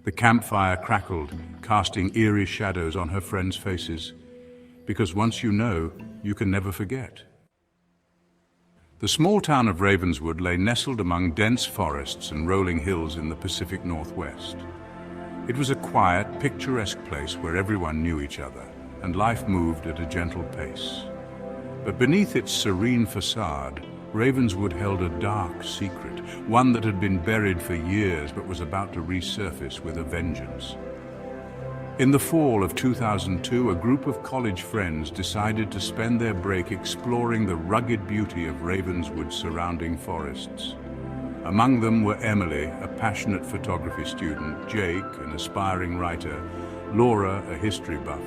The campfire crackled, casting eerie shadows on her friends' faces. Because once you know, you can never forget. The small town of Ravenswood lay nestled among dense forests and rolling hills in the Pacific Northwest. It was a quiet, picturesque place where everyone knew each other, and life moved at a gentle pace. But beneath its serene facade, Ravenswood held a dark secret, one that had been buried for years but was about to resurface with a vengeance. In the fall of 2002, a group of college friends decided to spend their break exploring the rugged beauty of Ravenswood's surrounding forests. Among them were Emily, a passionate photography student, Jake, an aspiring writer, Laura, a history buff,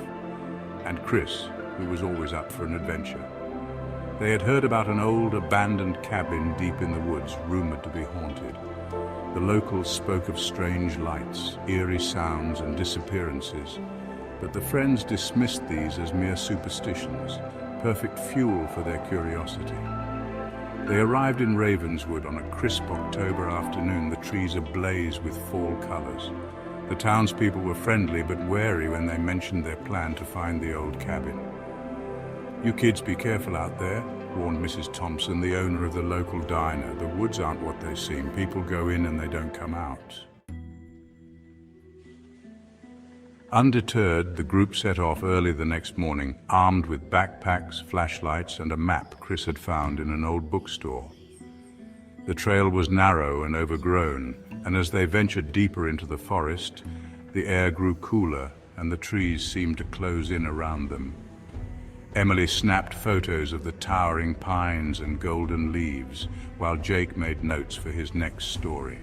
and Chris, who was always up for an adventure. They had heard about an old, abandoned cabin deep in the woods, rumored to be haunted. The locals spoke of strange lights, eerie sounds, and disappearances, but the friends dismissed these as mere superstitions, perfect fuel for their curiosity. They arrived in Ravenswood on a crisp October afternoon, the trees ablaze with fall colors. The townspeople were friendly but wary when they mentioned their plan to find the old cabin. "You kids be careful out there," warned Mrs. Thompson, the owner of the local diner. "The woods aren't what they seem. People go in and they don't come out." Undeterred, the group set off early the next morning, armed with backpacks, flashlights, and a map Chris had found in an old bookstore. The trail was narrow and overgrown, and as they ventured deeper into the forest, the air grew cooler and the trees seemed to close in around them. Emily snapped photos of the towering pines and golden leaves, while Jake made notes for his next story.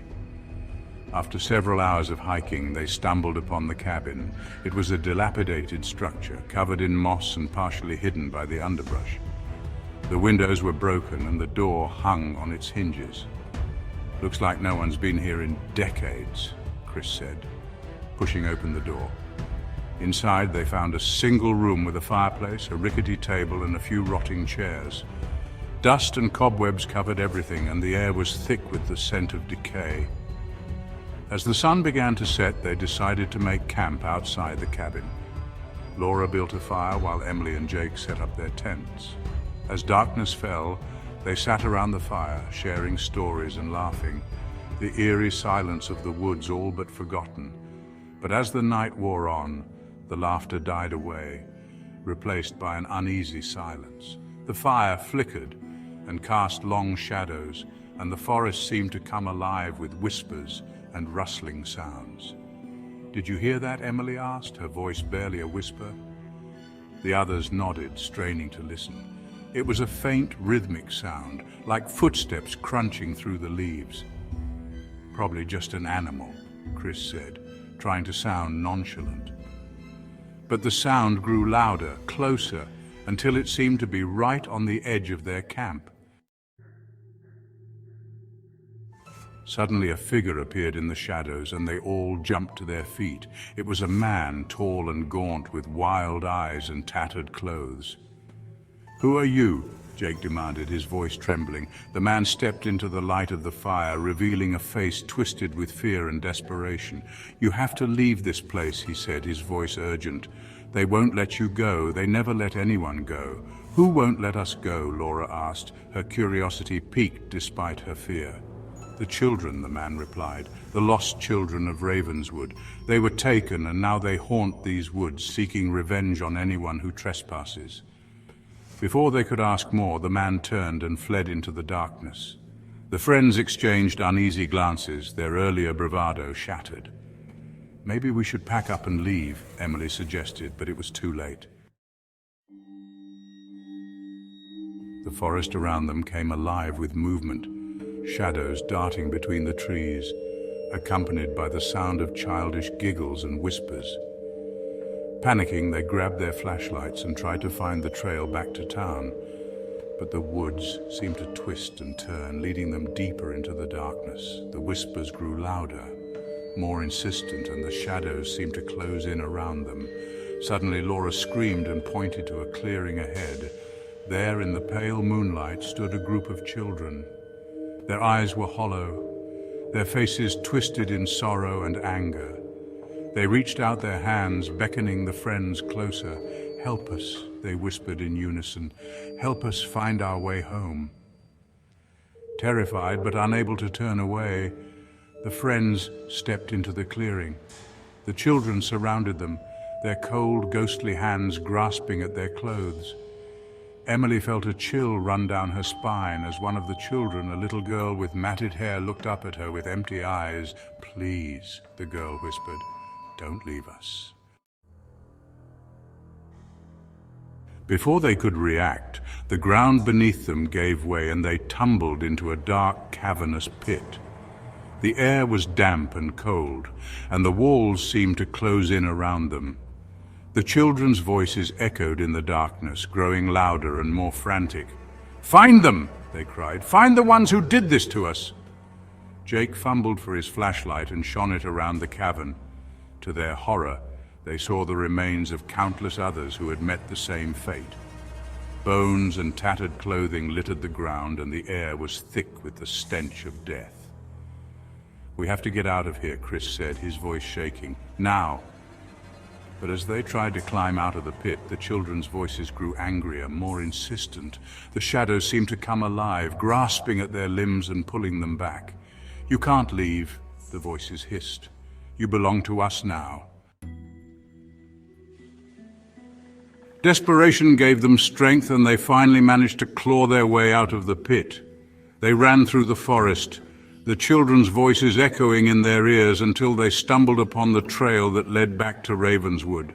After several hours of hiking, they stumbled upon the cabin. It was a dilapidated structure, covered in moss and partially hidden by the underbrush. The windows were broken and the door hung on its hinges. "Looks like no one's been here in decades," Chris said, pushing open the door. Inside, they found a single room with a fireplace, a rickety table, and a few rotting chairs. Dust and cobwebs covered everything, and the air was thick with the scent of decay. As the sun began to set, they decided to make camp outside the cabin. Laura built a fire while Emily and Jake set up their tents. As darkness fell, they sat around the fire, sharing stories and laughing, the eerie silence of the woods all but forgotten. But as the night wore on, the laughter died away, replaced by an uneasy silence. The fire flickered and cast long shadows, and the forest seemed to come alive with whispers and rustling sounds. "Did you hear that?" Emily asked, her voice barely a whisper. The others nodded, straining to listen. It was a faint, rhythmic sound, like footsteps crunching through the leaves. "Probably just an animal," Chris said, trying to sound nonchalant. But the sound grew louder, closer, until it seemed to be right on the edge of their camp. Suddenly a figure appeared in the shadows, and they all jumped to their feet. It was a man, tall and gaunt, with wild eyes and tattered clothes. "Who are you?" Jake demanded, his voice trembling. The man stepped into the light of the fire, revealing a face twisted with fear and desperation. "You have to leave this place," he said, his voice urgent. "They won't let you go. They never let anyone go." "Who won't let us go?" Laura asked, her curiosity piqued despite her fear. "The children," the man replied, "the lost children of Ravenswood. They were taken, and now they haunt these woods, seeking revenge on anyone who trespasses." Before they could ask more, the man turned and fled into the darkness. The friends exchanged uneasy glances, their earlier bravado shattered. "Maybe we should pack up and leave," Emily suggested, but it was too late. The forest around them came alive with movement, shadows darting between the trees, accompanied by the sound of childish giggles and whispers. Panicking, they grabbed their flashlights and tried to find the trail back to town, but the woods seemed to twist and turn, leading them deeper into the darkness. The whispers grew louder, more insistent, and the shadows seemed to close in around them. Suddenly, Laura screamed and pointed to a clearing ahead. There, in the pale moonlight, stood a group of children. Their eyes were hollow, their faces twisted in sorrow and anger. They reached out their hands, beckoning the friends closer. "Help us," they whispered in unison. "Help us find our way home." Terrified but unable to turn away, the friends stepped into the clearing. The children surrounded them, their cold, ghostly hands grasping at their clothes. Emily felt a chill run down her spine as one of the children, a little girl with matted hair, looked up at her with empty eyes. "Please," the girl whispered, "don't leave us." Before they could react, the ground beneath them gave way and they tumbled into a dark, cavernous pit. The air was damp and cold, and the walls seemed to close in around them. The children's voices echoed in the darkness, growing louder and more frantic. "Find them!" they cried. "Find the ones who did this to us!" Jake fumbled for his flashlight and shone it around the cavern. To their horror, they saw the remains of countless others who had met the same fate. Bones and tattered clothing littered the ground, and the air was thick with the stench of death. "We have to get out of here," Chris said, his voice shaking. "Now!" But as they tried to climb out of the pit, the children's voices grew angrier, more insistent. The shadows seemed to come alive, grasping at their limbs and pulling them back. "You can't leave," the voices hissed. "You belong to us now." Desperation gave them strength, and they finally managed to claw their way out of the pit. They ran through the forest, the children's voices echoing in their ears, until they stumbled upon the trail that led back to Ravenswood.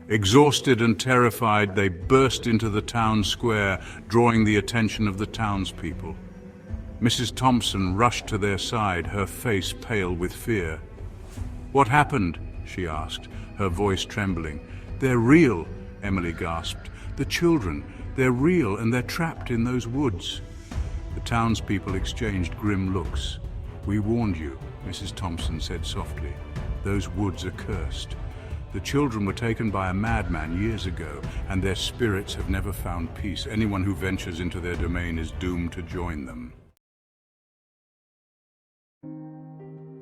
Exhausted and terrified, they burst into the town square, drawing the attention of the townspeople. Mrs. Thompson rushed to their side, her face pale with fear. "What happened?" she asked, her voice trembling. "They're real," Emily gasped. "The children, they're real, and they're trapped in those woods." The townspeople exchanged grim looks. "We warned you," Mrs. Thompson said softly. "Those woods are cursed. The children were taken by a madman years ago, and their spirits have never found peace. Anyone who ventures into their domain is doomed to join them."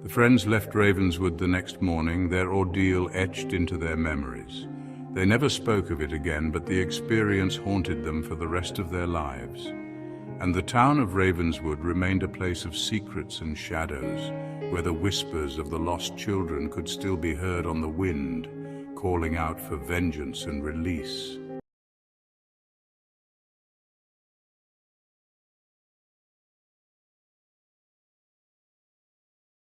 The friends left Ravenswood the next morning, their ordeal etched into their memories. They never spoke of it again, but the experience haunted them for the rest of their lives. And the town of Ravenswood remained a place of secrets and shadows, where the whispers of the lost children could still be heard on the wind, calling out for vengeance and release.